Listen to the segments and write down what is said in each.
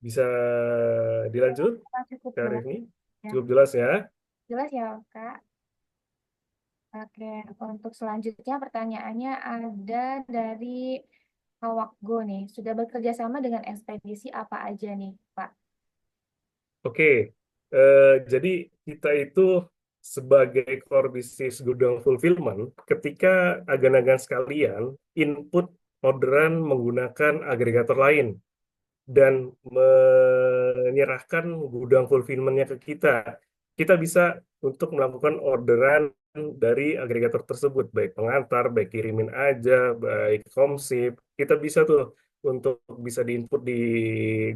Bisa dilanjut, Cukup Kak jelas Rifni? ya. Cukup jelas ya? Jelas ya, Kak. Oke, untuk selanjutnya pertanyaannya ada dari Awakgo nih. Sudah bekerja sama dengan ekspedisi apa aja nih, Pak? Oke, jadi kita itu sebagai core business gudang fulfillment, ketika agan-agan sekalian input orderan menggunakan agregator lain dan menyerahkan gudang fulfillment-nya ke kita, kita bisa untuk melakukan orderan dari agregator tersebut, baik pengantar, baik kirimin aja, baik komsip, kita bisa tuh untuk bisa diinput di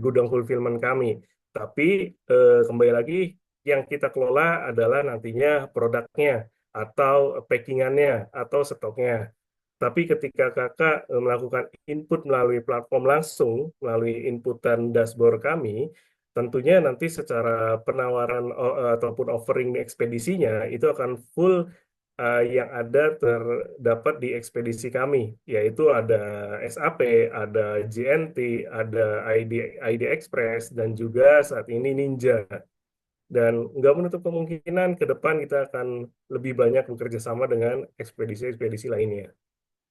gudang fulfillment kami. Tapi kembali lagi yang kita kelola adalah nantinya produknya atau packingannya atau stoknya. Tapi ketika kakak melakukan input melalui platform langsung, melalui inputan dashboard kami, tentunya nanti secara penawaran ataupun offering di ekspedisinya itu akan full yang ada terdapat di ekspedisi kami, yaitu ada SAP, ada JNT, ada ID Express, dan juga saat ini Ninja. Dan nggak menutup kemungkinan ke depan kita akan lebih banyak bekerja sama dengan ekspedisi-ekspedisi lainnya.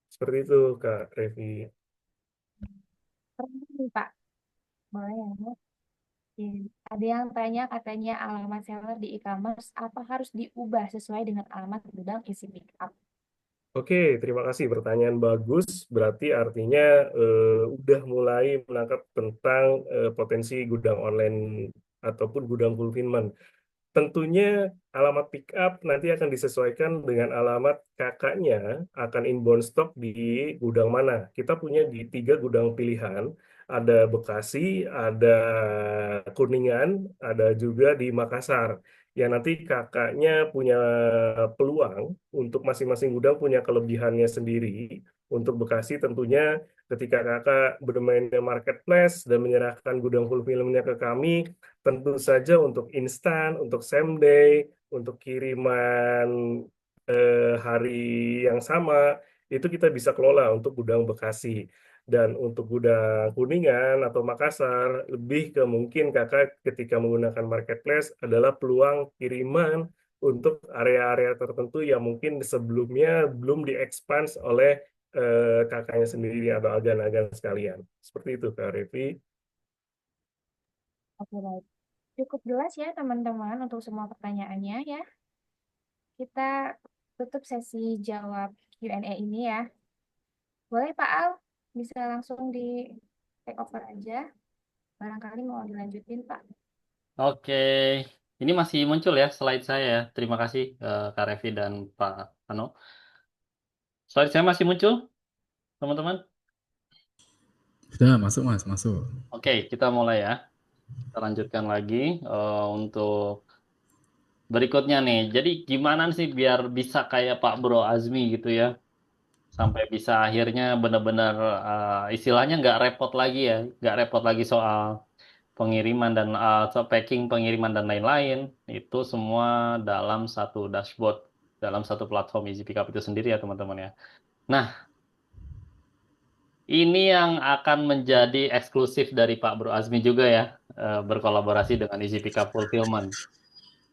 Seperti itu, Kak Revi. Pernah nih, Pak. Boleh ya? Oke. Ada yang tanya katanya alamat seller di e-commerce apa harus diubah sesuai dengan alamat gudang isi pickup? Oke, terima kasih. Pertanyaan bagus. Berarti artinya udah mulai menangkap tentang potensi gudang online ataupun gudang fulfillment. Tentunya alamat pick up nanti akan disesuaikan dengan alamat kakaknya akan inbound stock di gudang mana. Kita punya di 3 gudang pilihan, ada Bekasi, ada Kuningan, ada juga di Makassar. Ya nanti kakaknya punya peluang untuk masing-masing gudang punya kelebihannya sendiri. Untuk Bekasi tentunya ketika kakak bermain di marketplace dan menyerahkan gudang fulfillment-nya ke kami, tentu saja untuk instan, untuk same day, untuk kiriman hari yang sama, itu kita bisa kelola untuk gudang Bekasi. Dan untuk gudang Kuningan atau Makassar, lebih ke mungkin kakak ketika menggunakan marketplace adalah peluang kiriman untuk area-area tertentu yang mungkin sebelumnya belum diekspans oleh kakaknya sendiri atau agan-agan sekalian. Seperti itu, Kak Revi. Oke, baik. Cukup jelas ya teman-teman untuk semua pertanyaannya ya. Kita tutup sesi jawab Q&A ini ya. Boleh Pak Al, bisa langsung di take over aja. Barangkali mau dilanjutin Pak. Oke, ini masih muncul ya slide saya. Terima kasih Kak Revi dan Pak Ano. Slide saya masih muncul, teman-teman. Sudah masuk Mas, masuk. Oke, kita mulai ya. Kita lanjutkan lagi untuk berikutnya nih. Jadi gimana sih biar bisa kayak Pak Bro Azmi gitu ya, sampai bisa akhirnya benar-benar istilahnya nggak repot lagi ya, nggak repot lagi soal pengiriman dan soal packing, pengiriman dan lain-lain. Itu semua dalam satu dashboard, dalam satu platform Easy Pickup itu sendiri ya teman-teman ya. Nah, ini yang akan menjadi eksklusif dari Pak Bro Azmi juga ya, berkolaborasi dengan Easy Pickup Fulfillment.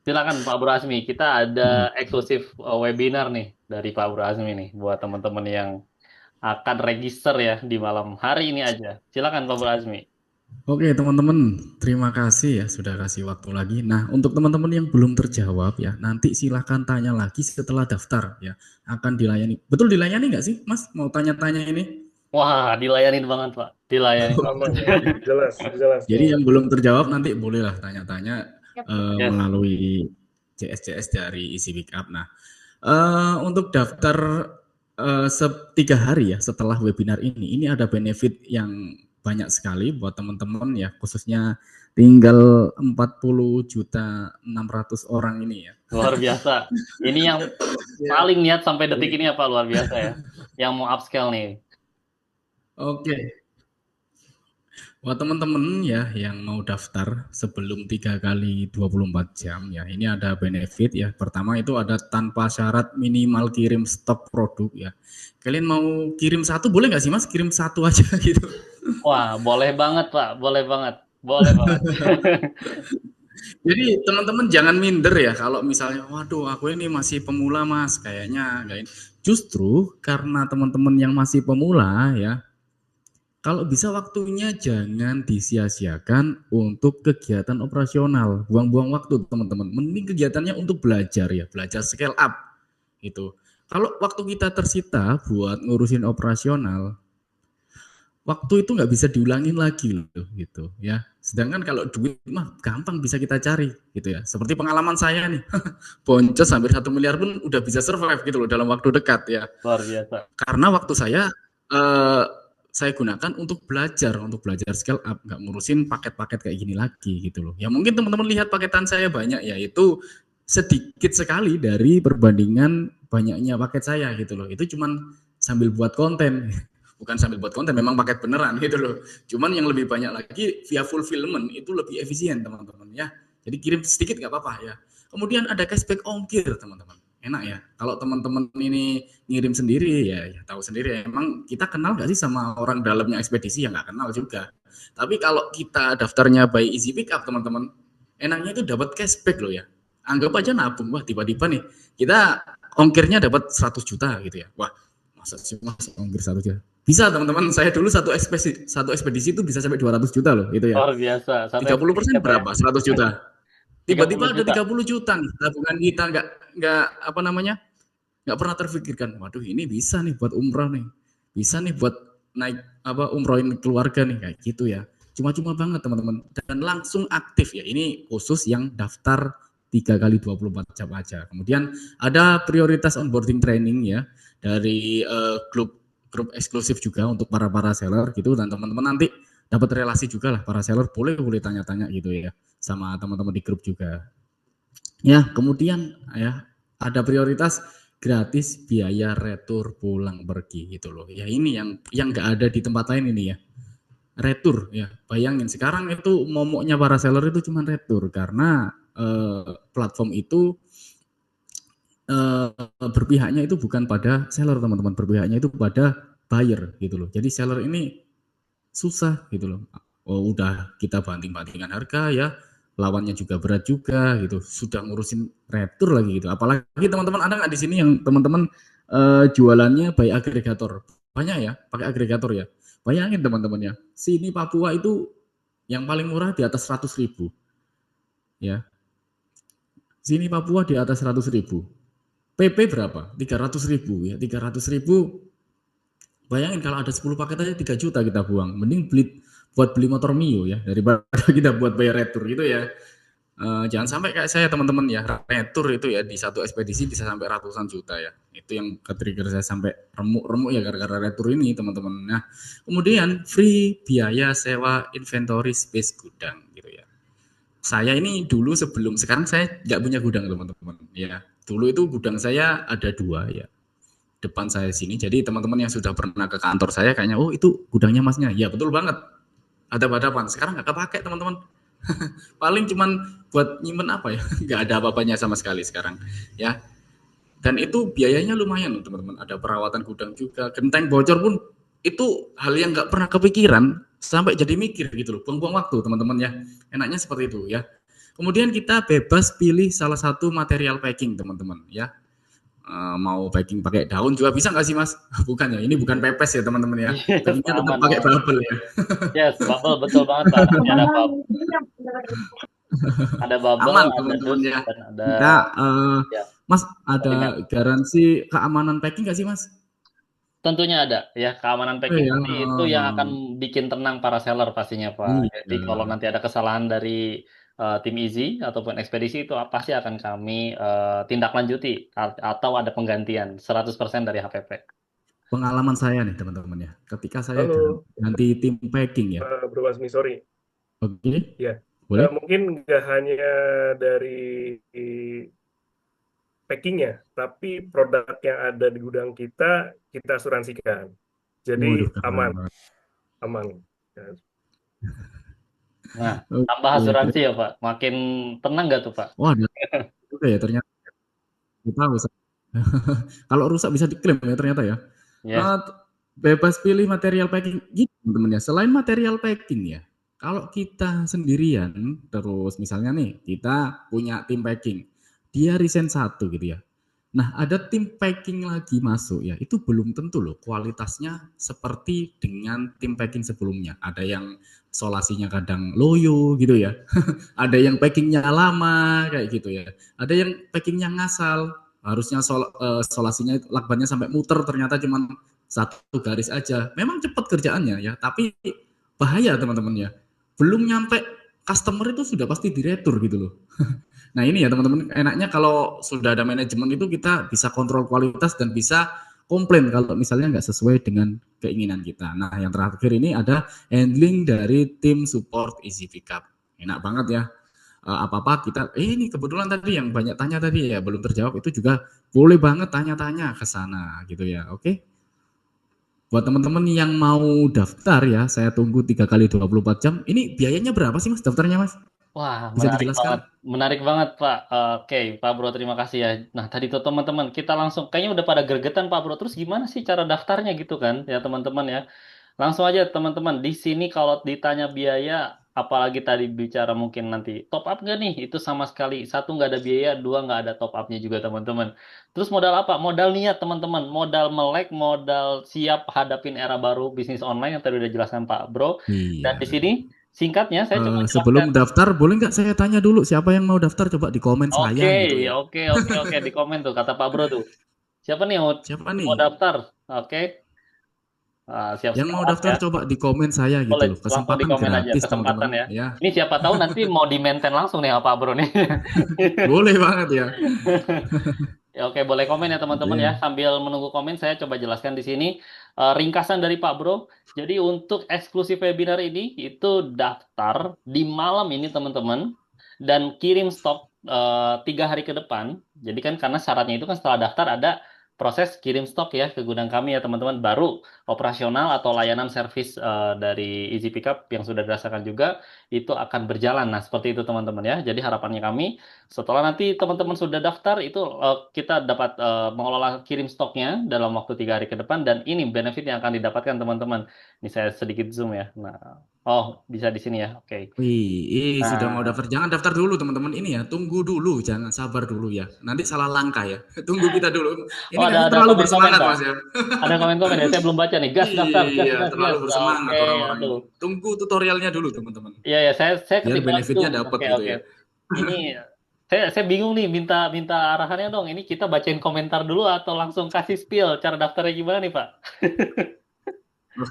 Silakan Pak Bro Azmi, kita ada eksklusif webinar nih dari Pak Bro Azmi nih buat teman-teman yang akan register ya di malam hari ini aja. Silakan Pak Bro Azmi. Oke teman-teman, terima kasih ya sudah kasih waktu lagi. Nah untuk teman-teman yang belum terjawab ya, nanti silahkan tanya lagi setelah daftar ya. Akan dilayani. Betul dilayani nggak sih Mas? Mau tanya-tanya ini? Wah, dilayanin banget Pak, dilayanin banget. Aman, jelas, jelas Jadi nih. yang belum terjawab nanti bolehlah tanya-tanya Yap. Yes. melalui CS-CS dari Easy Pickup. Nah untuk daftar 3 hari ya setelah webinar ini ada benefit yang banyak sekali buat teman-teman ya, khususnya tinggal 40.600.000 orang ini ya. Luar biasa. Ini yang Ya. paling niat sampai detik Jadi, ini apa luar biasa ya. Yang mau upscale nih. oke, buat teman-teman ya yang mau daftar sebelum 3 kali 24 jam ya, ini ada benefit ya. Pertama itu ada tanpa syarat minimal kirim stok produk ya. Kalian mau kirim satu boleh nggak sih Mas? Kirim satu aja gitu. Wah, boleh banget Pak, boleh banget. Boleh Pak. Jadi teman-teman jangan minder ya kalau misalnya, waduh aku ini masih pemula mas, kayaknya nggak ini. Justru karena teman-teman yang masih pemula ya, kalau bisa waktunya jangan disia-siakan untuk kegiatan operasional, buang-buang waktu teman-teman. Mending kegiatannya untuk belajar ya, belajar scale up itu. Kalau waktu kita tersita buat ngurusin operasional, waktu itu nggak bisa diulangin lagi loh gitu ya. Sedangkan kalau duit mah gampang bisa kita cari gitu ya. Seperti pengalaman saya nih, boncos hampir 1 miliar pun udah bisa survive gitu loh dalam waktu dekat ya. Luar biasa. Karena waktu saya gunakan untuk belajar scale up, nggak ngurusin paket-paket kayak gini lagi gitu loh. Ya mungkin teman-teman lihat paketan saya banyak ya, itu sedikit sekali dari perbandingan banyaknya paket saya gitu loh. Itu cuman sambil buat konten, bukan sambil buat konten, memang paket beneran gitu loh. Cuman yang lebih banyak lagi via fulfillment itu lebih efisien teman-teman ya. Jadi kirim sedikit nggak apa-apa ya. Kemudian ada cashback ongkir teman-teman. Enak ya. Kalau teman-teman ini ngirim sendiri ya, ya tahu sendiri ya. Emang kita kenal gak sih sama orang dalamnya ekspedisi? Ya nggak kenal juga. Tapi kalau kita daftarnya by Easy Pickup teman-teman, enaknya itu dapat cashback loh ya. Anggap aja nabung, wah tiba-tiba nih kita ongkirnya dapat 100 juta gitu ya. Wah, masa sih mas ongkir 100 juta? Bisa teman-teman, saya dulu satu ekspedisi itu bisa sampai 200 juta loh itu ya. Luar biasa. Satu 30% ekspedisi apa ya? berapa? 100 juta. 30 Tiba-tiba ada juta. 30 juta nih tabungan kita, nggak apa namanya, nggak pernah terfikirkan, waduh ini bisa nih buat umroh nih, bisa nih buat naik apa umrohin keluarga nih kayak gitu ya. Cuma-cuma banget teman-teman, dan langsung aktif ya. Ini khusus yang daftar 3 kali 24 jam aja. Kemudian ada prioritas onboarding training ya dari grup eksklusif juga untuk para seller gitu, dan teman-teman nanti dapat relasi juga lah para seller, boleh tanya-tanya gitu ya sama teman-teman di grup juga. Ya, kemudian ya ada prioritas gratis biaya retur pulang pergi gitu loh. Ya ini yang nggak ada di tempat lain ini ya. Retur ya. Bayangin sekarang itu momoknya para seller itu cuma retur karena platform itu berpihaknya itu bukan pada seller teman-teman, berpihaknya itu pada buyer gitu loh. Jadi seller ini susah gitu loh. Oh, udah kita banting-bantingan harga ya, lawannya juga berat juga gitu. Sudah ngurusin retur lagi gitu. Apalagi teman-teman ada nggak di sini yang teman-teman jualannya by agregator? Banyak ya, pakai agregator ya. Bayangin teman-teman ya, sini Papua itu yang paling murah di atas 100.000 ya. Sini Papua di atas 100.000. PP berapa? 300.000 ya. 300.000. Bayangin kalau ada 10 paket aja 3 juta kita buang. Mending buat beli motor Mio ya daripada kita buat bayar retur gitu ya. Jangan sampai kayak saya teman-teman ya, retur itu ya di satu ekspedisi bisa sampai ratusan juta ya. Itu yang ke-trigger saya sampai remuk-remuk ya gara-gara retur ini teman-teman. Nah, kemudian free biaya sewa inventory space gudang gitu ya. Saya ini dulu sekarang saya nggak punya gudang teman-teman ya. Dulu itu gudang saya ada 2 ya, depan saya sini. Jadi teman-teman yang sudah pernah ke kantor saya kayaknya, oh itu gudangnya masnya. Ya betul banget. Ada hadapan. Sekarang nggak kepake teman-teman. Paling cuman buat nyimpen apa ya? Nggak ada apa-apanya sama sekali sekarang. Ya. Dan itu biayanya lumayan teman-teman. Ada perawatan gudang juga. Genteng bocor pun itu hal yang nggak pernah kepikiran sampai jadi mikir gitu loh. Buang-buang waktu teman-teman ya. Enaknya seperti itu ya. Kemudian kita bebas pilih salah satu material packing teman-teman ya. Mau packing pakai daun juga bisa nggak sih mas? Bukan ya, ini bukan pepes ya teman-teman ya. Yes, Packingnya tetap aman, pakai aman. bubble ya. Yes, bubble betul banget Pak. Nanti ada bubble, Aman ada teman-teman dus, ya. dan ada Kita ya, mas polimer. ada garansi keamanan packing nggak sih mas? Tentunya ada ya, keamanan Oh packing ya. nanti itu yang akan bikin tenang para seller pastinya Pak. Jadi kalau Iya. nanti ada kesalahan dari tim Easy ataupun ekspedisi itu pasti akan kami tindak lanjuti atau ada penggantian 100% dari HPP. Pengalaman saya nih teman-teman ya. Ketika saya Halo, ganti tim packing ya. Bro Asmi, sorry. Oke, Ya, boleh? mungkin nggak hanya dari packingnya, tapi produk yang ada di gudang kita asuransikan. Jadi Waduh, keren aman, banget. aman. Ya, Nah, tambah Oke. asuransi ya Pak. Makin tenang nggak tuh Pak? Wah, ada juga ya ternyata. Kita bisa. Kalau rusak bisa diklaim ya ternyata ya. Yes. Uh, Bebas pilih material packing gitu teman-teman ya. Selain material packing ya, Kalau kita sendirian, terus misalnya nih, kita punya tim packing, dia resign satu gitu ya. Nah, ada tim packing lagi masuk ya, itu belum tentu loh kualitasnya seperti dengan tim packing sebelumnya. Ada yang solasinya kadang loyo gitu ya, ada yang packingnya lama kayak gitu ya, ada yang packingnya ngasal, harusnya solasinya lakbannya sampai muter ternyata cuma satu garis aja. Memang cepat kerjaannya ya, tapi bahaya teman-teman ya. Belum nyampe customer itu sudah pasti diretur gitu loh. Nah ini ya teman-teman, enaknya kalau sudah ada manajemen itu kita bisa kontrol kualitas dan bisa komplain kalau misalnya nggak sesuai dengan keinginan kita. Nah yang terakhir ini ada handling dari tim support Easy Pickup. Enak banget ya. Apa-apa kita, ini kebetulan tadi yang banyak tanya tadi ya belum terjawab, itu juga boleh banget tanya-tanya ke sana gitu ya. Oke. Buat teman-teman yang mau daftar ya, saya tunggu 3 kali 24 jam. Ini biayanya berapa sih Mas daftarnya Mas? Wah, Bisa menarik dijelaskan? banget Pak. Oke, Pak Bro, terima kasih ya. Nah, tadi tuh teman-teman, kita langsung, kayaknya udah pada gregetan Pak Bro. Terus gimana sih cara daftarnya gitu kan, ya teman-teman ya. Langsung aja teman-teman, di sini kalau ditanya biaya, apalagi tadi bicara mungkin nanti top up nggak nih? Itu sama sekali, satu nggak ada biaya, dua nggak ada top upnya juga teman-teman. Terus modal apa? Modal niat teman-teman, modal melek, modal siap hadapin era baru bisnis online yang tadi udah jelaskan Pak Bro. Dan Iya. di sini singkatnya saya coba jelaskan. Sebelum daftar, boleh nggak saya tanya dulu siapa yang mau daftar? Coba di komen Oke, saya gitu ya. oke, di komen tuh kata Pak Bro tuh. Siapa nih yang Siapa mau nih? daftar? Oke, Yang siap-siap mau Mas daftar ya. coba di komen saya gitu Boleh loh. langsung di Kesempatan komen aja gratis kesempatan teman-teman ya. ya. Ini siapa tahu nanti mau di maintain langsung nih sama Pak Bro nih. Boleh banget ya. Ya, oke, boleh komen ya teman-teman ya. Oke. Sambil menunggu komen, saya coba jelaskan di sini ringkasan dari Pak Bro. Jadi untuk eksklusif webinar ini itu daftar di malam ini teman-teman dan kirim stok 3 hari ke depan. Jadi kan karena syaratnya itu kan setelah daftar ada proses kirim stok ya ke gudang kami ya teman-teman. Baru operasional atau layanan servis dari Easy Pickup yang sudah dirasakan juga itu akan berjalan. Nah seperti itu teman-teman ya. Jadi harapannya kami setelah nanti teman-teman sudah daftar itu kita dapat mengelola kirim stoknya dalam waktu 3 hari ke depan dan ini benefit yang akan didapatkan teman-teman. Ini saya sedikit zoom ya. Nah, oh bisa di sini ya. Oke. Sudah mau Nah, daftar. Jangan daftar dulu teman-teman ini ya. Tunggu dulu, jangan sabar dulu ya. Nanti salah langkah ya. Tunggu kita dulu. Ini oh kayaknya ada terlalu komen-komen bersemangat Pak. Mas ya. Ada komen-komen ya. Saya belum baca nih. Gas daftar, gas, Iya, gas, terlalu gas. bersemangat Oke, orang-orang ini. aduh. Tunggu tutorialnya dulu teman-teman. Iya ya, saya Biar ketinggalan benefitnya zoom. dapat Oke, gitu oke. ya. Ini saya bingung nih minta minta arahannya dong. Ini kita bacain komentar dulu atau langsung kasih spill cara daftarnya gimana nih Pak? Terus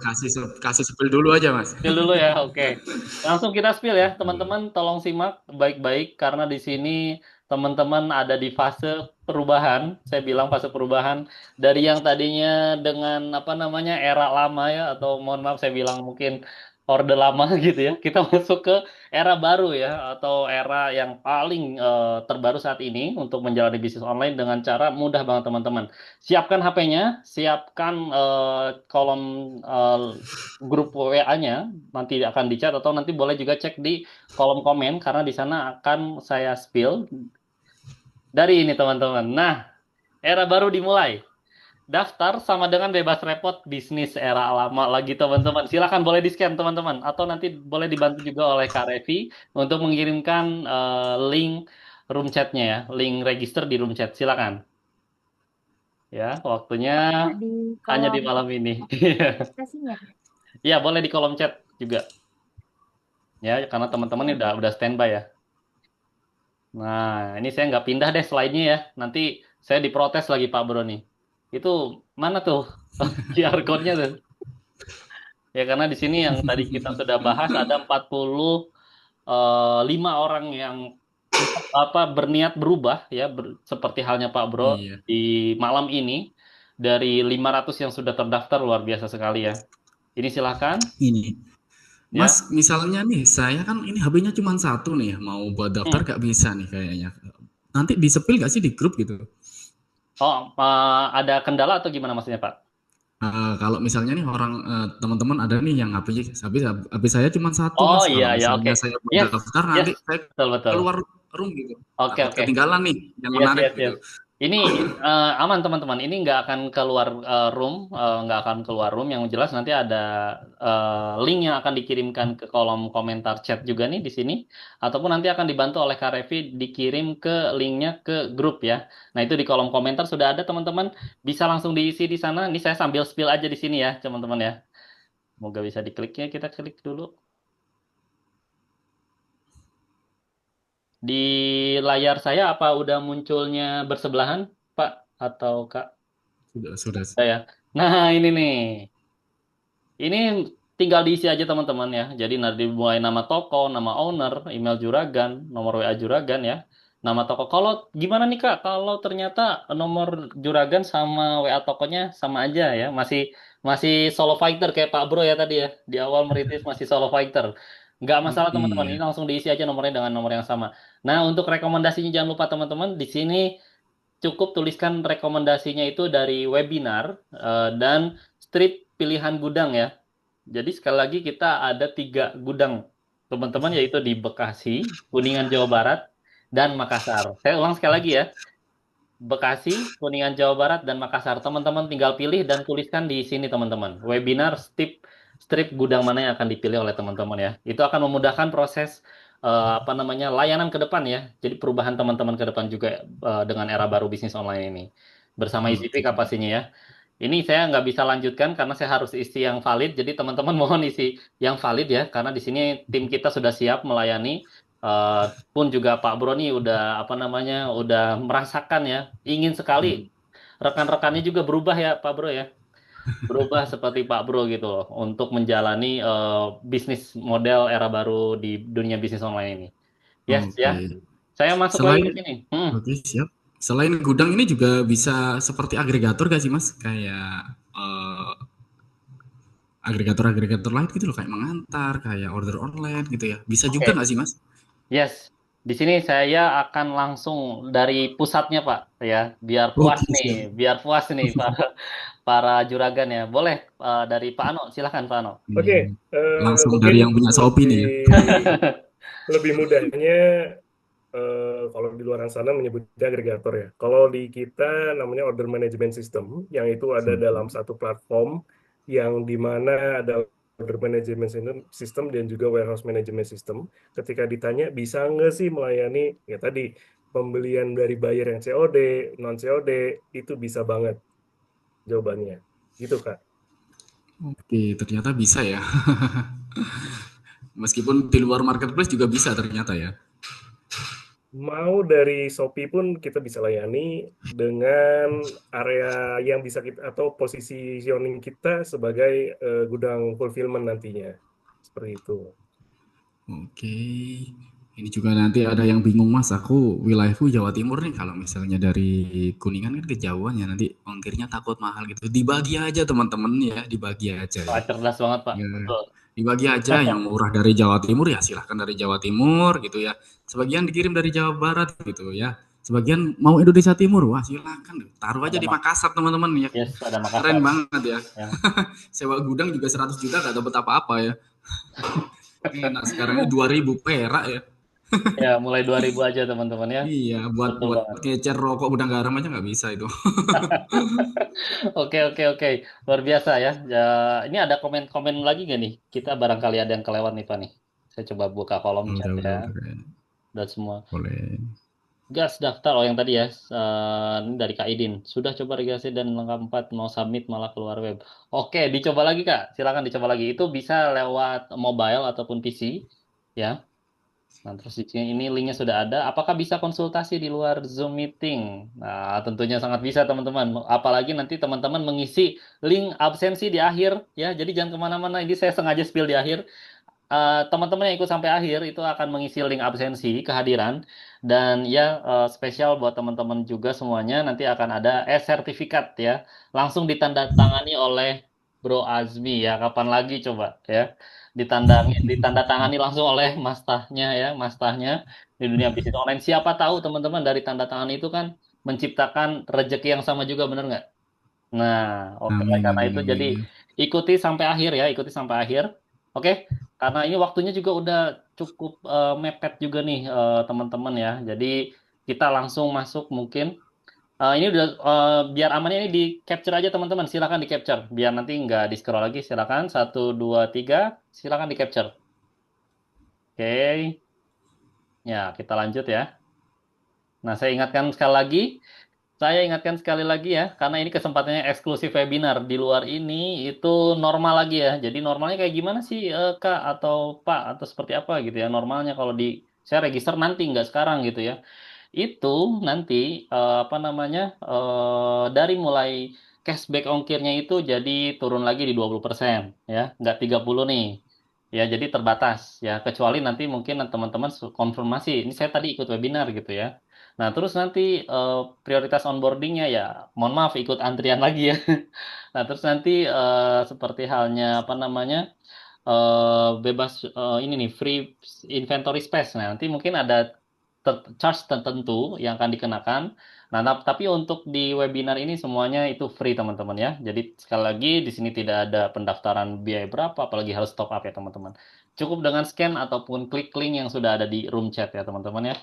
kasih spill dulu aja Mas. Spill dulu ya, oke. Langsung kita spill ya, Oke. teman-teman. Tolong simak baik-baik karena di sini teman-teman ada di fase perubahan. Saya bilang fase perubahan dari yang tadinya dengan apa namanya era lama ya, atau mohon maaf saya bilang mungkin orde lama gitu ya. Kita masuk ke era baru ya, atau era yang paling terbaru saat ini untuk menjalani bisnis online dengan cara mudah banget teman-teman. Siapkan HP-nya, siapkan kolom grup WA-nya nanti akan dicat atau nanti boleh juga cek di kolom komen karena di sana akan saya spill dari ini teman-teman. Nah, era baru dimulai. Daftar sama dengan bebas repot bisnis era lama lagi teman-teman. Silakan boleh di-scan teman-teman atau nanti boleh dibantu juga oleh Kak Revi untuk mengirimkan link room chat-nya ya, link register di room chat. Silakan. Ya, waktunya Di hanya di kolom malam ini. registrasinya. Ya, boleh di kolom chat juga. Ya, karena teman-teman ini Oke. udah standby ya. Nah, ini saya nggak pindah deh slide-nya ya. Nanti saya diprotes lagi Pak Bro nih. Itu mana tuh QR code-nya tuh? Ya karena di sini yang tadi kita sudah bahas ada 45 orang yang apa berniat berubah ya seperti halnya Pak Bro Iya. di malam ini dari 500 yang sudah terdaftar luar biasa sekali ya. Ini silakan Ini ya. Mas, misalnya nih, saya kan ini HP-nya cuma satu nih, mau buat daftar Hmm. gak bisa nih kayaknya. Nanti disepil gak sih di grup gitu? Oh, ada kendala atau gimana maksudnya Pak? Kalau misalnya nih orang teman-teman ada nih yang HP saya cuma satu Oh Mas. iya Kalau ya oke. misalnya saya mau Yes, daftar yes, nanti saya betul betul. keluar room gitu. Oke Takut oke. ketinggalan nih yang Yes menarik yes gitu. yes. Ini aman teman-teman. Ini nggak akan keluar room, nggak akan keluar room. Yang jelas nanti ada link yang akan dikirimkan ke kolom komentar chat juga nih di sini, ataupun nanti akan dibantu oleh Kak Revi dikirim ke linknya ke grup ya. Nah itu di kolom komentar sudah ada teman-teman. Bisa langsung diisi di sana. Ini saya sambil spill aja di sini ya teman-teman ya. Semoga bisa dikliknya. Kita klik dulu. Di layar saya apa udah munculnya bersebelahan, Pak atau Kak? Sudah. Ya. Nah, ini nih. Ini tinggal diisi aja teman-teman ya. Jadi nanti mulai nama toko, nama owner, email juragan, nomor WA juragan ya. Nama toko. Kalau gimana nih Kak? Kalau ternyata nomor juragan sama WA tokonya sama aja ya, masih masih solo fighter kayak Pak Bro ya tadi ya. Di awal merintis masih solo fighter. Nggak masalah teman-teman. Ini Iya. langsung diisi aja nomornya dengan nomor yang sama. Nah, untuk rekomendasinya jangan lupa teman-teman di sini cukup tuliskan rekomendasinya itu dari webinar dan strip pilihan gudang ya. Jadi sekali lagi kita ada 3 gudang teman-teman yaitu di Bekasi, Kuningan Jawa Barat, dan Makassar. Saya ulang sekali lagi ya. Bekasi, Kuningan Jawa Barat, dan Makassar. Teman-teman tinggal pilih dan tuliskan di sini teman-teman. Webinar strip gudang mana yang akan dipilih oleh teman-teman ya. Itu akan memudahkan proses apa namanya layanan ke depan ya. Jadi perubahan teman-teman ke depan juga dengan era baru bisnis online ini. Bersama Oke. EasyPick pastinya ya. Ini saya nggak bisa lanjutkan karena saya harus isi yang valid. Jadi teman-teman mohon isi yang valid ya, karena di sini tim kita sudah siap melayani. Eh, pun juga Pak Bro nih udah apa namanya udah merasakan ya, ingin sekali rekan-rekannya juga berubah ya Pak Bro ya, berubah seperti Pak Bro gitu loh, untuk menjalani bisnis model era baru di dunia bisnis online ini. Yes Oke. ya, saya masuk lagi Selain ke sini. Oke, siap. Selain gudang ini juga bisa seperti agregator gak sih Mas? Kayak agregator-agregator lain gitu loh, kayak mengantar, kayak order online gitu ya. Bisa juga Oke. nggak sih Mas? Yes, di sini saya akan langsung dari pusatnya Pak ya, Oke, siap. biar puas nih para juragan ya. Boleh dari Pak Ano, silahkan Pak Ano. Oke, Langsung mungkin dari yang punya Shopee nih lebih ya. lebih mudahnya kalau di luar sana menyebutnya agregator ya. Kalau di kita namanya order management system, yang itu ada dalam Oke. satu platform yang di mana ada order management system dan juga warehouse management system. Ketika ditanya bisa nggak sih melayani ya tadi pembelian dari buyer yang COD, non COD itu bisa banget jawabannya. Gitu Kak. Oke, ternyata bisa ya. Meskipun di luar marketplace juga bisa ternyata ya. Mau dari Shopee pun kita bisa layani dengan area yang bisa kita atau positioning kita sebagai gudang fulfillment nantinya. Seperti itu. Oke. Ini juga nanti ada yang bingung Mas, aku wilayahku Jawa Timur nih, kalau misalnya dari Kuningan kan kejauhan ya, nanti ongkirnya takut mahal gitu. Dibagi aja teman-teman ya, dibagi aja Wah, ya. cerdas banget Pak. Ya, Betul. dibagi aja yang murah dari Jawa Timur ya silahkan dari Jawa Timur gitu ya. Sebagian dikirim dari Jawa Barat gitu ya. Sebagian mau Indonesia Timur, wah silahkan taruh aja Ada di Mak Makassar teman-teman ya. Yes, ada Keren Makassar banget ya. ya. Sewa gudang juga 100 juta gak dapat apa-apa ya. Enak sekarang ini 2.000 perak ya. Ya, mulai 2000 aja teman-teman ya. Iya, buat Betul buat banget. ngecer rokok gudang garam aja nggak bisa itu. Oke, oke, oke. Luar biasa ya. Ya, ini ada komen-komen lagi nggak nih? Kita barangkali ada yang kelewat nih, Pak nih. Saya coba buka kolom chat ya. Udah. Dan semua. Boleh. Gas daftar, oh yang tadi ya. Ini dari Kak Idin. Sudah coba registrasi dan lengkap 4, mau submit malah keluar web. Oke, dicoba lagi, Kak. Silakan dicoba lagi. Itu bisa lewat mobile ataupun PC. Ya. Nah, terus di sini ini linknya sudah ada. Apakah bisa konsultasi di luar Zoom meeting? Nah, tentunya sangat bisa, teman-teman. Apalagi nanti teman-teman mengisi link absensi di akhir, ya. Jadi jangan kemana-mana. Ini saya sengaja spill di akhir. Teman-teman yang ikut sampai akhir itu akan mengisi link absensi kehadiran dan ya spesial buat teman-teman juga semuanya nanti akan ada sertifikat ya langsung ditandatangani oleh Bro Azmi ya kapan lagi coba ya ditandatangani langsung oleh mastahnya ya mastahnya di dunia bisnis online siapa tahu teman-teman dari tanda tangan itu kan menciptakan rezeki yang sama juga bener nggak? Nah, oke. Amin, Karena amin, itu jadi amin. ikuti sampai akhir ya, ikuti sampai akhir. Oke, karena ini waktunya juga udah cukup mepet juga nih teman-teman ya. Jadi kita langsung masuk mungkin Ini udah biar amannya ini di capture aja teman-teman. Silakan di capture biar nanti nggak di scroll lagi. Silakan 1, 2, 3. Silakan di capture. Oke. Ya, kita lanjut ya. Nah, saya ingatkan sekali lagi ya, karena ini kesempatannya eksklusif webinar. Di luar ini itu normal lagi ya. Jadi normalnya kayak gimana sih Kak atau Pak atau seperti apa gitu ya. Normalnya kalau di saya register nanti nggak sekarang gitu ya. Itu nanti apa namanya dari mulai cashback ongkirnya itu jadi turun lagi di 20% ya, nggak 30 nih. Ya, jadi terbatas ya, kecuali nanti mungkin teman-teman konfirmasi, ini saya tadi ikut webinar gitu ya. Nah, terus nanti eh, prioritas onboardingnya ya, mohon maaf ikut antrian lagi ya. Nah, terus nanti seperti halnya apa namanya bebas ini nih free inventory space. Nah, nanti mungkin ada charge tertentu yang akan dikenakan. Nah, tapi untuk di webinar ini semuanya itu free teman-teman ya. Jadi sekali lagi di sini tidak ada pendaftaran biaya berapa, apalagi harus top up ya teman-teman. Cukup dengan scan ataupun klik link yang sudah ada di room chat ya teman-teman ya.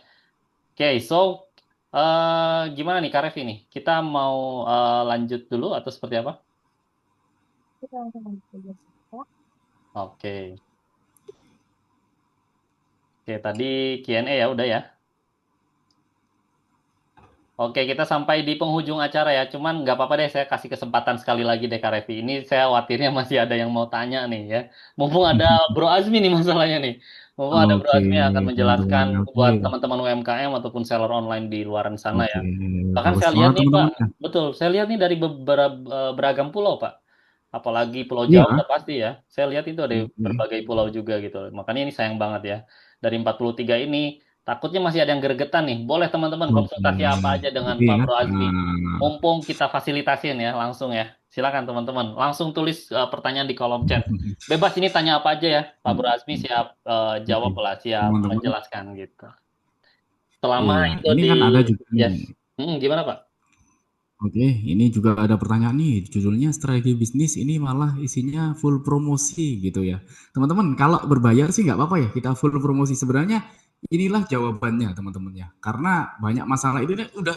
Oke, so gimana nih Kak Revi nih? Kita mau lanjut dulu atau seperti apa? Kita langsung lanjut aja sih, ya. Oke. Oke, tadi Q&A ya udah ya. Oke, kita sampai di penghujung acara ya. Cuman nggak apa-apa deh, saya kasih kesempatan sekali lagi deh Kak Revi. Ini saya khawatirnya masih ada yang mau tanya nih ya. Mumpung ada Bro Azmi nih masalahnya nih. Mumpung ada Bro Oke, Azmi yang akan menjelaskan teman-teman. Oke, buat teman-teman UMKM ataupun seller online di luaran sana ya. oke. Bahkan Harus saya lihat semangat nih Pak, teman-teman ya. betul, saya lihat nih dari beberapa beragam pulau Pak. Apalagi Pulau Jawa Iya. udah pasti ya. Saya lihat itu ada Oke. berbagai pulau juga gitu. Makanya ini sayang banget ya. Dari 43 ini, takutnya masih ada yang gregetan nih. Boleh teman-teman Oke. konsultasi apa aja dengan Oke Pak ya. Bro Azmi. Nah. Mumpung kita fasilitasin ya langsung ya. Silakan teman-teman. Langsung tulis pertanyaan di kolom chat. Bebas ini tanya apa aja ya. Pak Bro Azmi siap Oke, jawab lah, siap teman-teman. menjelaskan gitu. Selama Iya, itu ini di kan ada juga nih. yes. Gimana Pak? Oke, ini juga ada pertanyaan nih, judulnya strategi bisnis ini malah isinya full promosi gitu ya. Teman-teman, kalau berbayar sih nggak apa-apa ya, kita full promosi. Sebenarnya inilah jawabannya teman-teman ya. Karena banyak masalah itu udah.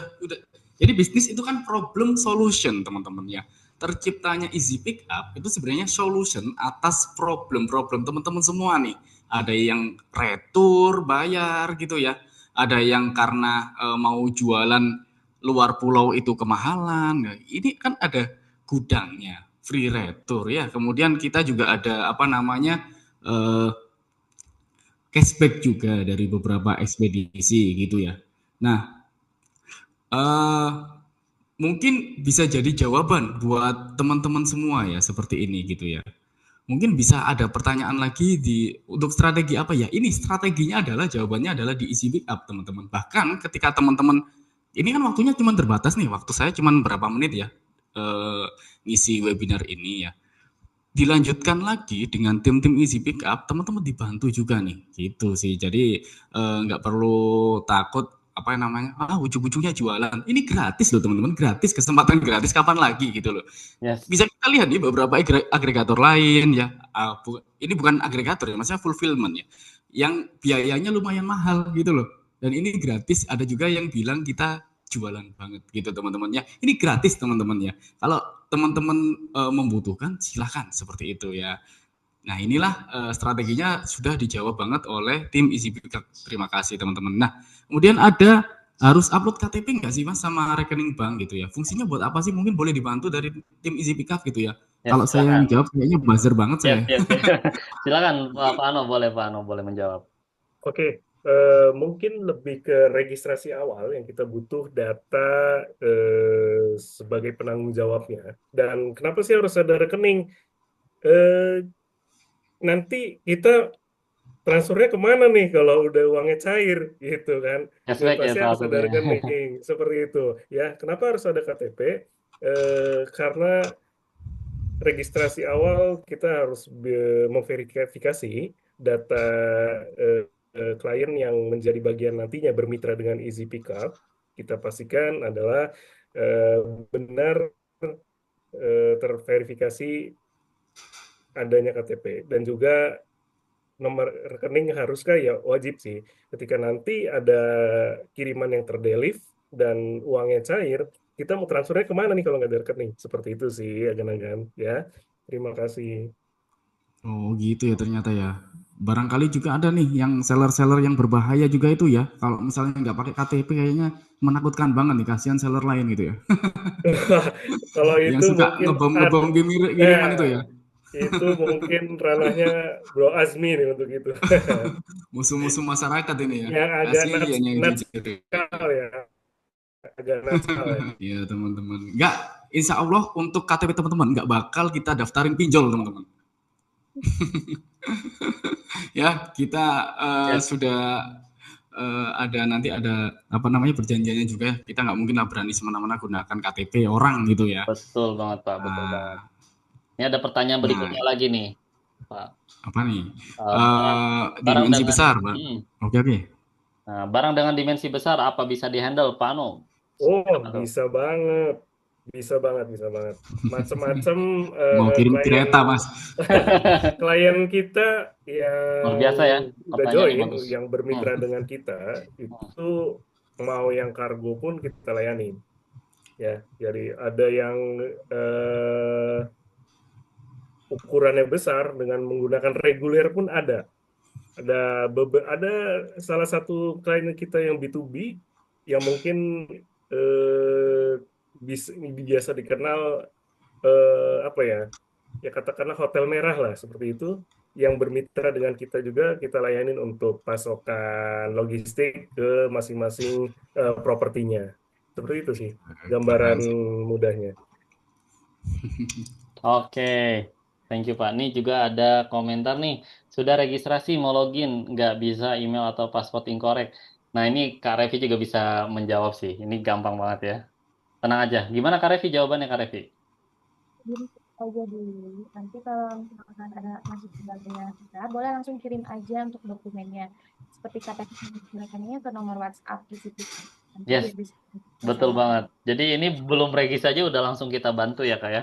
Jadi bisnis itu kan problem solution teman-teman ya. Terciptanya Easy Pick Up itu sebenarnya solution atas problem-problem teman-teman semua nih. Ada yang retur, bayar gitu ya. Ada yang karena mau jualan luar pulau itu kemahalan. Nah, ini kan ada gudangnya, free retur ya. Kemudian kita juga ada apa namanya eh, cashback juga dari beberapa ekspedisi gitu ya. Nah, eh, mungkin bisa jadi jawaban buat teman-teman semua ya seperti ini gitu ya. Mungkin bisa ada pertanyaan lagi untuk strategi apa ya? Ini strateginya adalah jawabannya adalah di Easy Pick Up teman-teman. Bahkan ketika teman-teman ini kan waktunya cuma terbatas nih, waktu saya cuma berapa menit ya ngisi webinar ini ya. Dilanjutkan lagi dengan tim-tim Easy Pick Up, teman-teman dibantu juga nih, gitu sih. Jadi nggak perlu takut apa yang namanya ujung-ujungnya jualan. Ini gratis loh teman-teman, gratis, kesempatan gratis kapan lagi gitu loh. Yes. Bisa kita lihat nih beberapa agregator lain ya. Ini bukan agregator ya, maksudnya fulfillment ya. Yang biayanya lumayan mahal gitu loh. Dan ini gratis, ada juga yang bilang kita jualan banget gitu teman-teman ya. Ini gratis teman-teman ya. Kalau teman-teman membutuhkan silahkan seperti itu ya. Nah inilah strateginya sudah dijawab banget oleh tim Easy Pick Up. Terima kasih teman-teman. Nah kemudian ada harus upload KTP nggak sih mas sama rekening bank gitu ya? Fungsinya buat apa sih? Mungkin boleh dibantu dari tim Easy Pick Up gitu ya. Yes, Kalau saya yang silakan. jawab kayaknya buzzer banget Yes, saya. yes. Silakan Pak Ano boleh menjawab. Oke, mungkin lebih ke registrasi awal yang kita butuh data sebagai penanggung jawabnya. Dan kenapa sih harus ada rekening? Eh, Nanti kita transfernya kemana nih kalau udah uangnya cair gitu kan? Cashback ya Pasti salah harus ada satunya. rekening seperti itu ya. Kenapa harus ada KTP? Karena registrasi awal kita harus memverifikasi data eh, klien yang menjadi bagian nantinya bermitra dengan Easy Pickup. Kita pastikan adalah eh, benar terverifikasi adanya KTP dan juga nomor rekening haruskah ya wajib sih. Ketika nanti ada kiriman yang terdelif dan uangnya cair, kita mau transfernya kemana nih kalau nggak ada rekening? Seperti itu sih, agan-agan. Ya, terima kasih. Oh gitu ya ternyata ya. Barangkali juga ada nih yang seller-seller yang berbahaya juga itu ya. Kalau misalnya nggak pakai KTP kayaknya menakutkan banget nih, kasihan seller lain gitu ya. Kalau Yang itu suka mungkin ngebom-ngebom ada, kiriman itu eh, ya. itu mungkin ranahnya Bro Azmi nih untuk itu. Musuh-musuh masyarakat ini ya. Yang agak Kasihan yang jujur. natskal ya, agak natskal ya. Ya teman-teman. Nggak, insya Allah untuk KTP teman-teman nggak bakal kita daftarin pinjol teman-teman. Ya kita Ya, sudah ada nanti ada apa namanya perjanjiannya juga. Kita nggak mungkin lah berani semena-mena gunakan KTP orang gitu ya. betul banget Pak, betul banget. Nah, Ini ada pertanyaan nah berikutnya lagi nih, Pak. apa nih? Barang, barang Dimensi dengan, besar, Bang. hmm, Oke oke. nah, barang dengan dimensi besar apa bisa dihandle, Pak Ano? Oh, Apa tuh? bisa banget. Bisa banget, bisa banget. Macem-macem Mau kirim klien kereta, Mas. klien kita Luar yang biasa ya, udah pertanyaannya join, bagus. yang Hmm, bermitra dengan kita, hmm. itu mau yang kargo pun kita layani. Ya, jadi ada yang eh, ukurannya besar dengan menggunakan reguler pun ada. Ada salah satu klien kita yang B2B yang mungkin eh, biasa dikenal apa ya? Ya katakanlah hotel merah lah seperti itu yang bermitra dengan kita juga kita layanin untuk pasokan logistik ke masing-masing propertinya. Seperti itu sih gambaran Keren sih. mudahnya. Oke, thank you Pak. Nih juga ada komentar nih, sudah registrasi mau login, nggak bisa email atau password incorrect. Nah ini Kak Revi juga bisa menjawab sih, ini gampang banget ya. Tenang aja, gimana Kak Revi jawabannya Kak Revi? Jadi aja dulu. Nanti kalau misalkan ada masih tinggalnya kita, boleh langsung kirim aja untuk dokumennya. Seperti kata rekeningnya ke nomor WhatsApp di situ. Nanti Yes, biar bisa kita betul sama. banget. Jadi ini belum regis aja udah langsung kita bantu ya Kak ya.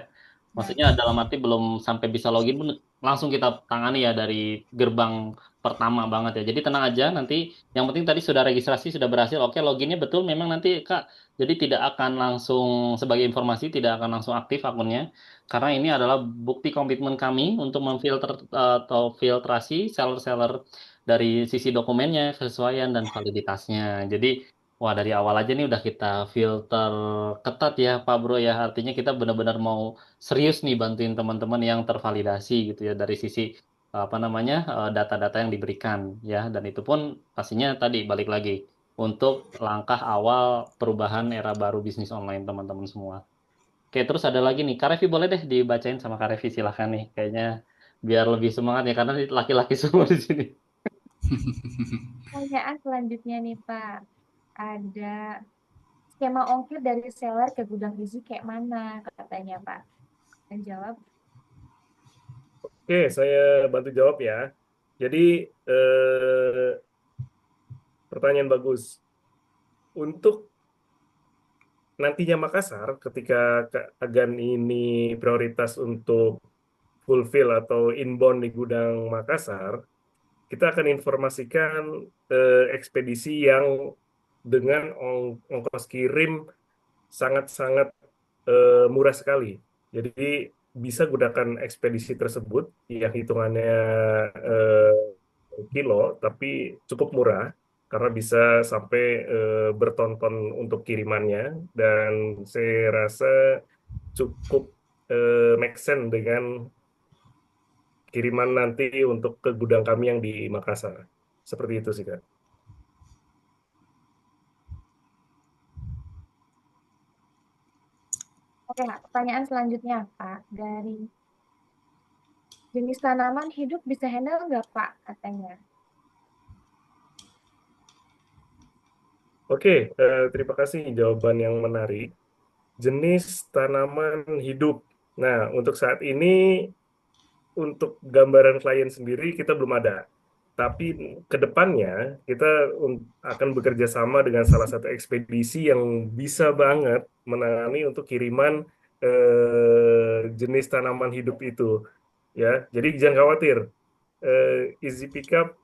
Nah, Maksudnya dalam arti belum sampai bisa login pun langsung kita tangani ya dari gerbang pertama banget ya. Jadi tenang aja nanti yang penting tadi sudah registrasi sudah berhasil. Oke, loginnya betul memang nanti Kak. Jadi tidak akan langsung sebagai informasi tidak akan langsung aktif akunnya karena ini adalah bukti komitmen kami untuk memfilter atau filtrasi seller-seller dari sisi dokumennya, kesesuaian dan validitasnya. Jadi wah, dari awal aja nih udah kita filter ketat ya, Pak Bro ya. Artinya kita benar-benar mau serius nih bantuin teman-teman yang tervalidasi gitu ya dari sisi apa namanya data-data yang diberikan ya. Dan itu pun pastinya tadi balik lagi untuk langkah awal perubahan era baru bisnis online teman-teman semua. Oke, terus ada lagi nih, Kak Revi boleh deh dibacain sama Kak Revi silahkan nih. Kayaknya biar lebih semangat ya karena laki-laki semua di sini. pertanyaan selanjutnya nih Pak, ada skema ongkir dari seller ke gudang Izzy kayak mana katanya Pak? Dan jawab, Oke, saya bantu jawab ya. Jadi pertanyaan bagus. Untuk nantinya Makassar, ketika agan ini prioritas untuk fulfill atau inbound di gudang Makassar, kita akan informasikan ekspedisi yang dengan ongkos kirim sangat-sangat murah sekali. Jadi bisa gunakan ekspedisi tersebut yang hitungannya kilo, tapi cukup murah karena bisa sampai bertonton untuk kirimannya dan saya rasa cukup make sense dengan kiriman nanti untuk ke gudang kami yang di Makassar. Seperti itu sih, Kak. oke Pak, pertanyaan selanjutnya Pak, dari jenis tanaman hidup bisa handle nggak Pak katanya? Oke, terima kasih jawaban yang menarik. Jenis tanaman hidup. Nah, untuk saat ini, untuk gambaran klien sendiri kita belum ada. Tapi ke depannya kita akan bekerja sama dengan salah satu ekspedisi yang bisa banget menangani untuk kiriman jenis tanaman hidup itu. Ya, jadi jangan khawatir. Easy Pickup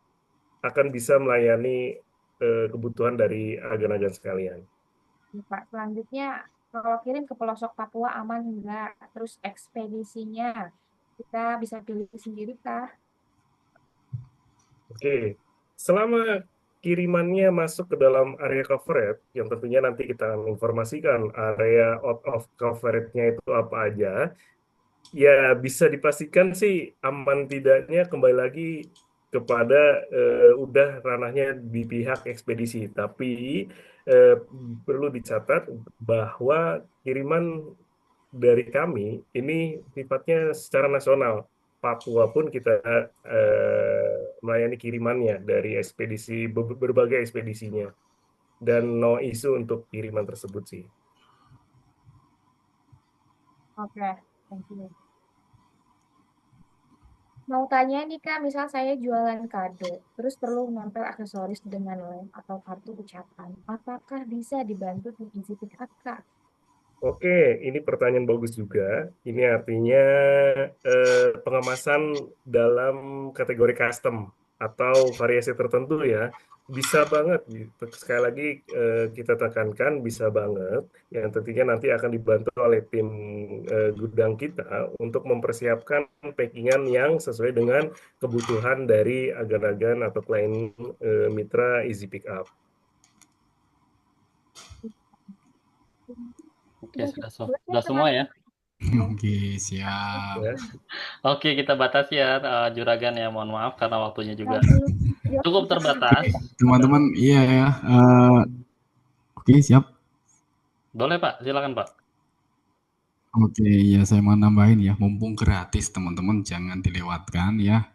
akan bisa melayani kebutuhan dari agen-agen sekalian. Nih, Pak, selanjutnya Kalau kirim ke pelosok Papua aman enggak? Terus ekspedisinya kita bisa pilih sendiri kah? Oke, selama kirimannya masuk ke dalam area coverage, yang tentunya nanti kita akan informasikan area out of coverage-nya itu apa aja, ya bisa dipastikan sih aman tidaknya kembali lagi kepada udah ranahnya di pihak ekspedisi. Tapi eh, perlu dicatat bahwa kiriman dari kami ini sifatnya secara nasional. Papua pun kita melayani kirimannya dari ekspedisi berbagai ekspedisinya dan no isu untuk kiriman tersebut sih. Oke, thank you. Mau tanya nih Kak, misal saya jualan kado, terus perlu nempel aksesoris dengan lem atau kartu ucapan. Apakah bisa dibantu tim Easy Pick Up Kak? Oke, ini pertanyaan bagus juga. Ini artinya pengemasan dalam kategori custom atau variasi tertentu ya. Bisa banget. Sekali lagi kita tekankan bisa banget. Yang tentunya nanti akan dibantu oleh tim gudang kita untuk mempersiapkan packingan yang sesuai dengan kebutuhan dari agen-agen atau klien mitra Easy Pick Up. Oke, Udah sudah cukup sudah Kak? semua ya. Oke, siap. Ya. Oke, kita batasi ya Juragan ya. Mohon maaf karena waktunya juga Belum cukup terbatas. Teman-teman, iya ya. Oke, siap. Boleh Pak, silakan Pak. Oke, ya saya mau nambahin ya, mumpung gratis teman-teman jangan dilewatkan ya.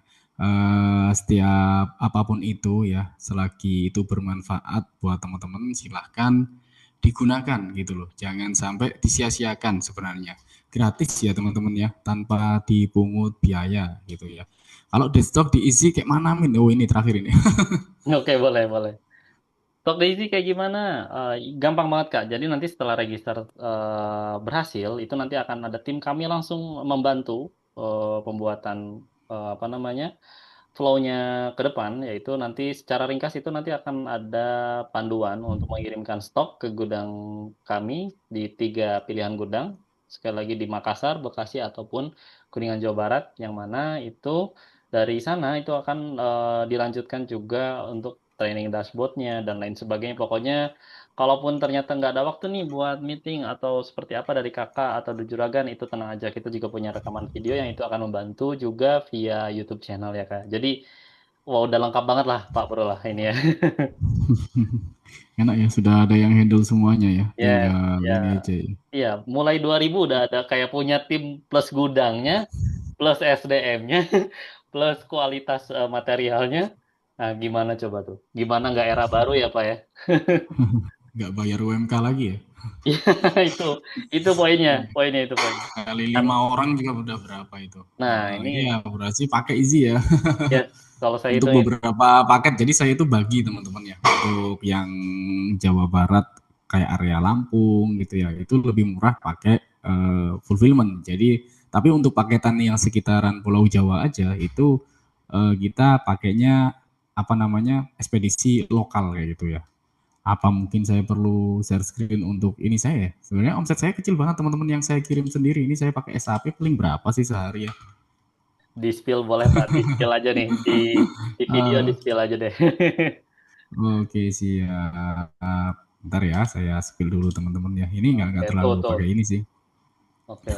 Setiap apapun itu ya, selagi itu bermanfaat buat teman-teman silahkan digunakan gitu loh. Jangan sampai disia-siakan sebenarnya. Gratis ya teman-teman ya, tanpa dipungut biaya gitu ya. Kalau desktop diisi kayak mana Min? Oh ini terakhir ini. Oke, boleh, boleh. Stok diisi kayak gimana? Gampang banget Kak. Jadi nanti setelah register berhasil, itu nanti akan ada tim kami langsung membantu pembuatan apa namanya flow-nya ke depan, yaitu nanti secara ringkas itu nanti akan ada panduan untuk mengirimkan stok ke gudang kami di 3 pilihan gudang, sekali lagi di Makassar, Bekasi ataupun Kuningan Jawa Barat, yang mana itu dari sana itu akan dilanjutkan juga untuk training dashboardnya dan lain sebagainya. Pokoknya kalaupun ternyata nggak ada waktu nih buat meeting atau seperti apa dari kakak atau dari juragan, itu tenang aja, kita juga punya rekaman video yang itu akan membantu juga via YouTube channel ya Kak. Jadi wah udah lengkap banget lah Pak Bro lah ini ya. Enak ya, sudah ada yang handle semuanya ya, Ya, tinggal ya, ini aja ya. iya. Mulai 2000 udah ada kayak punya tim plus gudangnya, plus SDM-nya, plus kualitas materialnya. Nah, gimana coba tuh? Gimana nggak era baru ya Pak ya? Nggak bayar UMK lagi ya. Iya, itu poinnya, poinnya itu poinnya. Kali Kan, 5 orang juga udah berapa itu. nah ini Ini ya berarti pakai Easy ya. ya kalau saya Untuk hitungin, beberapa paket, jadi saya itu bagi teman-teman ya. Untuk yang Jawa Barat kayak area Lampung gitu ya, itu lebih murah pakai fulfillment. Jadi tapi untuk paketan yang sekitaran Pulau Jawa aja itu kita pakainya apa namanya ekspedisi lokal kayak gitu ya. Apa mungkin saya perlu share screen untuk ini saya ya? Sebenarnya omset saya kecil banget teman-teman, yang saya kirim sendiri ini saya pakai SAP paling berapa sih sehari ya? di spill boleh Pak, di spill aja nih di video di spill aja deh. Oke siap. Bentar ya, saya spill dulu teman-teman ya. Ini nggak Oke, tuh terlalu tuh. pakai ini sih. Oke.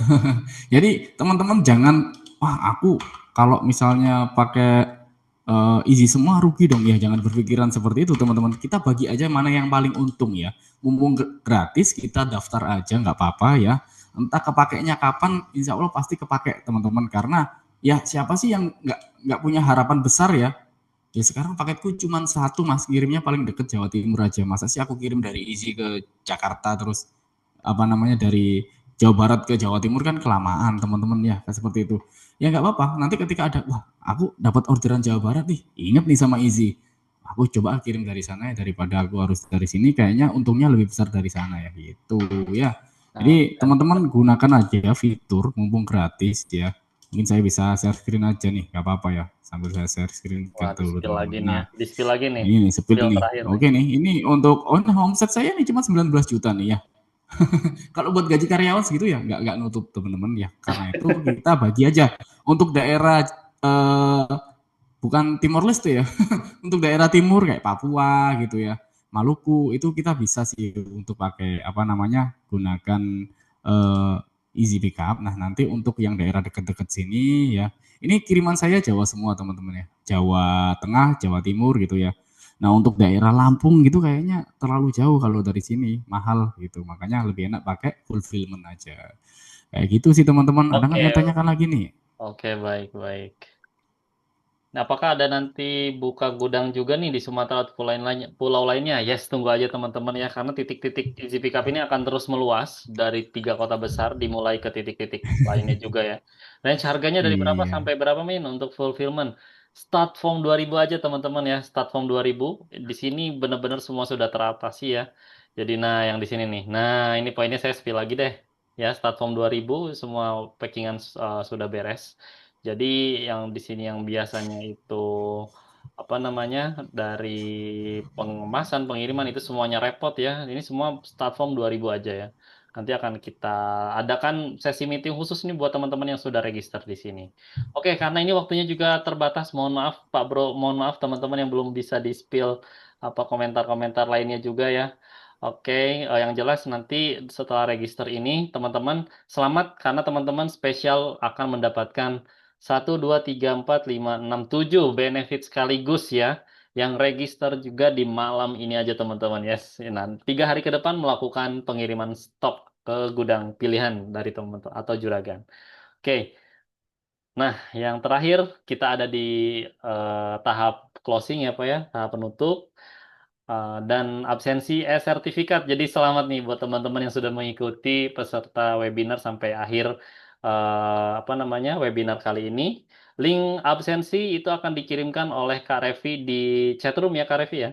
Jadi teman-teman jangan, wah aku kalau misalnya pakai easy semua rugi dong ya. Jangan berpikiran seperti itu teman-teman. Kita bagi aja mana yang paling untung ya. Mumpung gratis kita daftar aja nggak apa-apa ya. Entah kepakainya kapan, insya Allah pasti kepake teman-teman. Karena ya siapa sih yang nggak punya harapan besar ya. Ya sekarang paketku cuma satu mas, kirimnya paling deket Jawa Timur aja. Masa sih aku kirim dari Easy ke Jakarta terus apa namanya dari Jawa Barat ke Jawa Timur kan kelamaan teman-teman ya, kayak seperti itu. Ya nggak apa-apa. Nanti ketika ada, wah aku dapat orderan Jawa Barat nih, inget nih sama Easy. Aku coba kirim dari sana ya daripada aku harus dari sini. Kayaknya untungnya lebih besar dari sana ya gitu ya. Jadi teman-teman gunakan aja fitur mumpung gratis ya. Mungkin saya bisa share screen aja nih, nggak apa-apa ya. Sambil saya share screen Wah, di dulu spill lagi teman-teman. nih ya. Nah, Di spill lagi nih. ini nih spill Spill nih. terakhir nih. Oke nih, ini untuk omset saya nih cuma 19 juta nih ya. Kalau buat gaji karyawan segitu ya nggak nutup teman-teman ya. Karena itu kita bagi aja untuk daerah eh, bukan Timor Leste ya, untuk daerah timur kayak Papua gitu ya, Maluku itu kita bisa sih untuk pakai apa namanya gunakan eh, easy pickup. Nah nanti untuk yang daerah dekat-dekat sini ya, ini kiriman saya Jawa semua teman-teman ya, Jawa Tengah, Jawa Timur gitu ya. Nah untuk daerah Lampung gitu kayaknya terlalu jauh kalau dari sini mahal gitu, makanya lebih enak pakai fulfillment aja. Kayak gitu sih teman-teman. Ada nggak Oke, yang tanyakan lagi nih? oke, baik, baik. Nah, apakah ada nanti buka gudang juga nih di Sumatera atau pulau lainnya? Yes, tunggu aja teman-teman ya, karena titik-titik easy pickup ini akan terus meluas dari 3 kota besar, dimulai ke titik-titik lainnya juga ya. Range harganya dari berapa Iya, sampai berapa Min untuk fulfillment? Start from 2000 aja teman-teman ya, start from 2000. Di sini benar-benar semua sudah teratasi ya. Jadi nah yang di sini nih. Nah, ini poinnya saya spill lagi deh. Ya, start from 2000 semua packingan sudah beres. Jadi yang di sini yang biasanya itu apa namanya dari pengemasan, pengiriman itu semuanya repot ya. Ini semua start form 2000 aja ya. Nanti akan kita adakan sesi meeting khusus nih buat teman-teman yang sudah register di sini. Oke, karena ini waktunya juga terbatas, mohon maaf Pak Bro, mohon maaf teman-teman yang belum bisa di-spill apa komentar-komentar lainnya juga ya. Oke, yang jelas nanti setelah register ini teman-teman selamat karena teman-teman spesial akan mendapatkan 1, 2, 3, 4, 5, 6, 7 benefit sekaligus ya. Yang register juga di malam ini aja teman-teman. Yes, nah, 3 hari ke depan melakukan pengiriman stok ke gudang pilihan dari teman-teman atau juragan. Oke, nah yang terakhir kita ada di tahap closing ya Pak ya, tahap penutup. Dan absensi sertifikat. Jadi selamat nih buat teman-teman yang sudah mengikuti peserta webinar sampai akhir apa namanya webinar kali ini. Link absensi itu akan dikirimkan oleh Kak Revi di chatroom ya Kak Revi ya.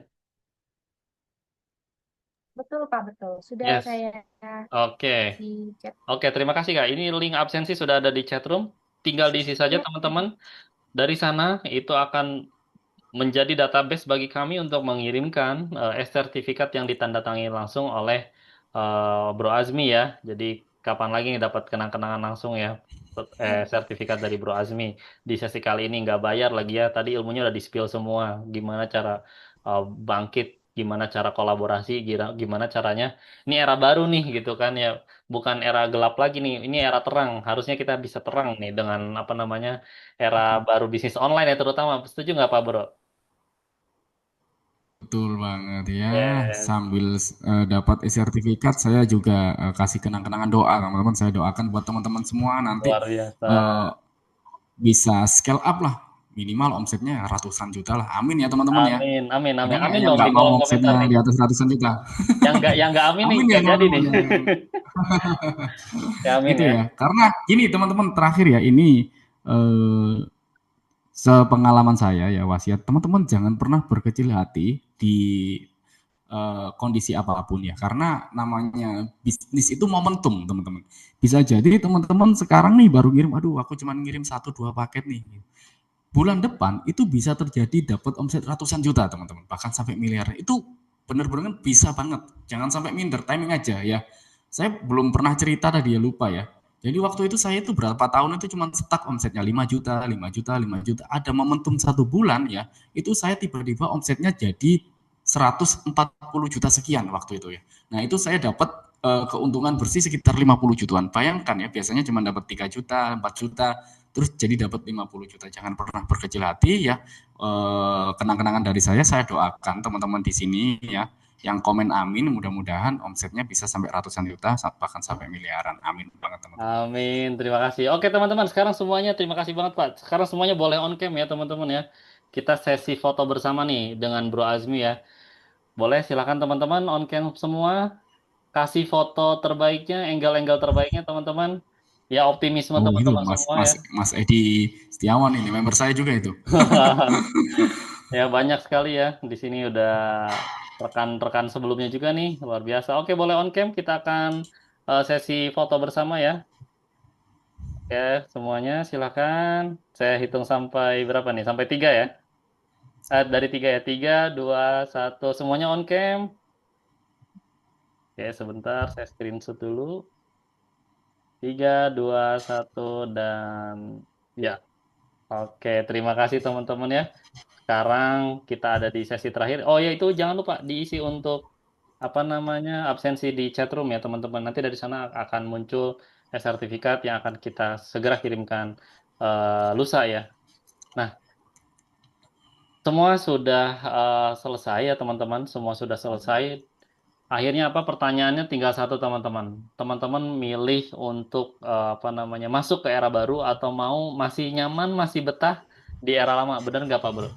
Betul, Pak, betul. Sudah Yes. saya Oke. kasih chat. Oke, terima kasih Kak. Ini link absensi sudah ada di chatroom. Tinggal diisi saja Iya, teman-teman. Dari sana itu akan menjadi database bagi kami untuk mengirimkan sertifikat yang ditandatangani langsung oleh Bro Azmi ya. Jadi kapan lagi nih dapat kenang-kenangan langsung ya sertifikat dari Bro Azmi. Di sesi kali ini nggak bayar lagi ya. Tadi ilmunya udah di-spill semua. Gimana cara bangkit, gimana cara kolaborasi, gimana caranya. Ini era baru nih gitu kan ya. Bukan era gelap lagi nih. Ini era terang. Harusnya kita bisa terang nih dengan apa namanya era baru bisnis online ya terutama. Setuju nggak Pak Bro? betul banget ya. Yes, Sambil dapat sertifikat, saya juga kasih kenang-kenangan doa, teman-teman. Saya doakan buat teman-teman semua nanti luar biasa. eh, bisa scale up lah, minimal omsetnya ratusan juta lah. Amin ya teman-teman ya. Amin, amin, Ada amin, nggak amin yang dong di nggak mau kolom komentar omsetnya nih. di atas ratusan juta? Yang nggak amin nih Amin ya nggak jadi nih. teman-teman ya. Ya amin Itu ya. ya. Karena gini teman-teman terakhir ya ini eh, sepengalaman saya ya wasiat teman-teman jangan pernah berkecil hati di kondisi apapun ya karena namanya bisnis itu momentum teman-teman bisa jadi teman-teman sekarang nih baru ngirim aduh aku cuma ngirim 1 2 paket nih bulan depan itu bisa terjadi dapat omset ratusan juta teman-teman bahkan sampai miliar itu benar-benar bisa banget jangan sampai minder timing aja ya saya belum pernah cerita tadi ya lupa ya jadi waktu itu saya itu berapa tahun itu cuma stuck omsetnya 5 juta 5 juta 5 juta ada momentum 1 bulan ya itu saya tiba-tiba omsetnya jadi 140 juta sekian waktu itu ya nah itu saya dapat keuntungan bersih sekitar 50 jutaan bayangkan ya biasanya cuma dapat 3 juta 4 juta terus jadi dapat 50 juta. Jangan pernah berkecil hati ya. Kenang-kenangan dari saya doakan teman-teman di sini ya yang komen amin mudah-mudahan omsetnya bisa sampai ratusan juta bahkan sampai miliaran. Amin banget teman-teman. Amin, terima kasih. Oke teman-teman, sekarang semuanya terima kasih banget Pak. Sekarang semuanya boleh on cam ya teman-teman ya. Kita sesi foto bersama nih dengan Bro Azmi ya. Boleh silakan teman-teman on cam semua. Kasih foto terbaiknya, angle-angle terbaiknya teman-teman. Ya optimisme Oh itu teman-teman Mas semua Mas ya. Mas Edi Setiawan ini member saya juga itu. Ya banyak sekali ya di sini udah rekan-rekan sebelumnya juga nih luar biasa. Oke boleh on cam kita akan sesi foto bersama ya. Oke semuanya silakan. Saya hitung sampai berapa nih? Sampai 3 ya. Dari 3 ya. 3, 2, 1. Semuanya on cam. Oke, sebentar saya screenshot dulu. 3, 2, 1, dan ya. Oke, terima kasih teman-teman ya. Sekarang kita ada di sesi terakhir. Oh ya, itu jangan lupa diisi untuk apa namanya absensi di chatroom ya teman-teman. Nanti dari sana akan muncul sertifikat yang akan kita segera kirimkan lusa ya. Nah, semua sudah selesai ya teman-teman. Semua sudah selesai. Akhirnya apa pertanyaannya tinggal satu teman-teman. Teman-teman milih untuk apa namanya masuk ke era baru atau mau masih nyaman, masih betah di era lama. Benar nggak Pak Bro?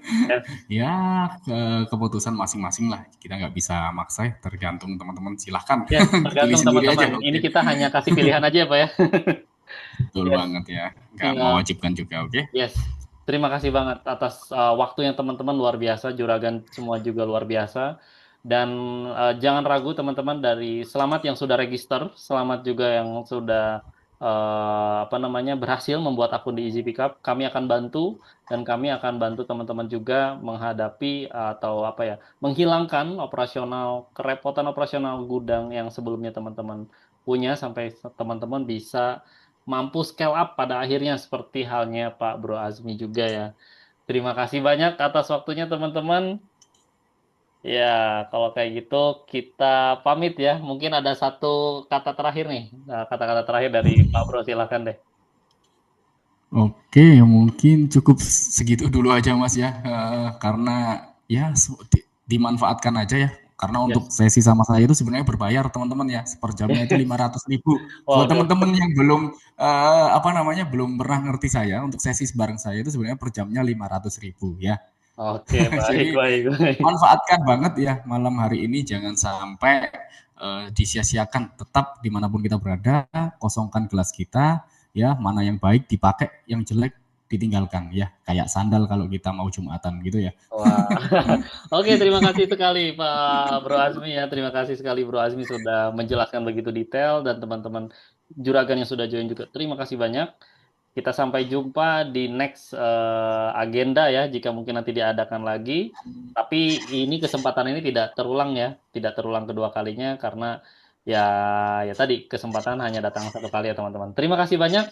Yes, Ya, keputusan masing-masing lah. Kita nggak bisa maksa ya, tergantung teman-teman. Silahkan yes, pilih tergantung sendiri aja. teman-teman. Ini Oke, kita hanya kasih pilihan aja ya Pak ya. betul Yes, banget ya. Nggak tinggal mewajibkan juga. Oke. yes. Terima kasih banget atas waktunya teman-teman luar biasa, juragan semua juga luar biasa. Dan jangan ragu teman-teman dari selamat yang sudah register, selamat juga yang sudah apa namanya berhasil membuat akun di Easy Pickup. Kami akan bantu dan kami akan bantu teman-teman juga menghadapi atau apa ya, menghilangkan kerepotan operasional gudang yang sebelumnya teman-teman punya sampai teman-teman bisa mampu scale up pada akhirnya seperti halnya Pak Bro Azmi juga ya. Terima kasih banyak atas waktunya teman-teman. Ya, kalau kayak gitu kita pamit ya. Mungkin ada satu kata terakhir nih. Nah, kata-kata terakhir dari Pak Bro silakan deh. Oke, mungkin cukup segitu dulu aja Mas ya, karena ya dimanfaatkan aja ya. Karena untuk Yes. sesi sama saya itu sebenarnya berbayar teman-teman ya, per jamnya itu 500.000. Buat Waduh. teman-teman yang belum apa namanya belum pernah ngerti saya, untuk sesi bareng saya itu sebenarnya per jamnya 500.000 ya. Oke, baik, Jadi baik, baik. manfaatkan banget ya malam hari ini, jangan sampai disia-siakan. Tetap dimanapun kita berada, kosongkan gelas kita, ya mana yang baik dipakai, yang jelek ditinggalkan ya. Kayak sandal kalau kita mau Jumatan gitu ya. Wah, oke terima kasih sekali Pak Bro Azmi ya. Terima kasih sekali Bro Azmi sudah menjelaskan begitu detail dan teman-teman juragan yang sudah join juga. Terima kasih banyak. Kita sampai jumpa di next agenda ya, jika mungkin nanti diadakan lagi. Tapi ini kesempatan ini tidak terulang ya, tidak terulang kedua kalinya karena ya ya tadi kesempatan hanya datang satu kali ya teman-teman. Terima kasih banyak.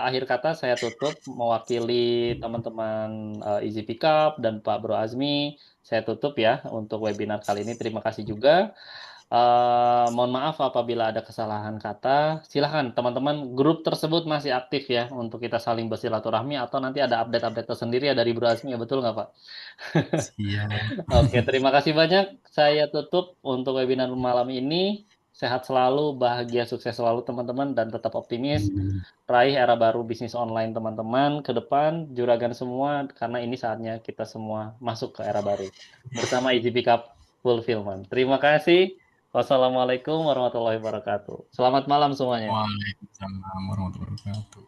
Akhir kata saya tutup mewakili teman-teman Easy Pickup dan Pak Bro Azmi. Saya tutup ya untuk webinar kali ini. Terima kasih juga. Mohon maaf apabila ada kesalahan kata. Silahkan teman-teman grup tersebut masih aktif ya untuk kita saling bersilaturahmi atau nanti ada update-update tersendiri ya dari Bro Azmi ya betul nggak Pak? Siap. Oke, terima kasih banyak. Saya tutup untuk webinar malam ini. Sehat selalu, bahagia, sukses selalu teman-teman dan tetap optimis. Raih era baru bisnis online teman-teman ke depan, juragan semua karena ini saatnya kita semua masuk ke era baru bersama Easy Pickup Fulfillment. Terima kasih. Wassalamualaikum warahmatullahi wabarakatuh. Selamat malam semuanya. Waalaikumsalam warahmatullahi wabarakatuh.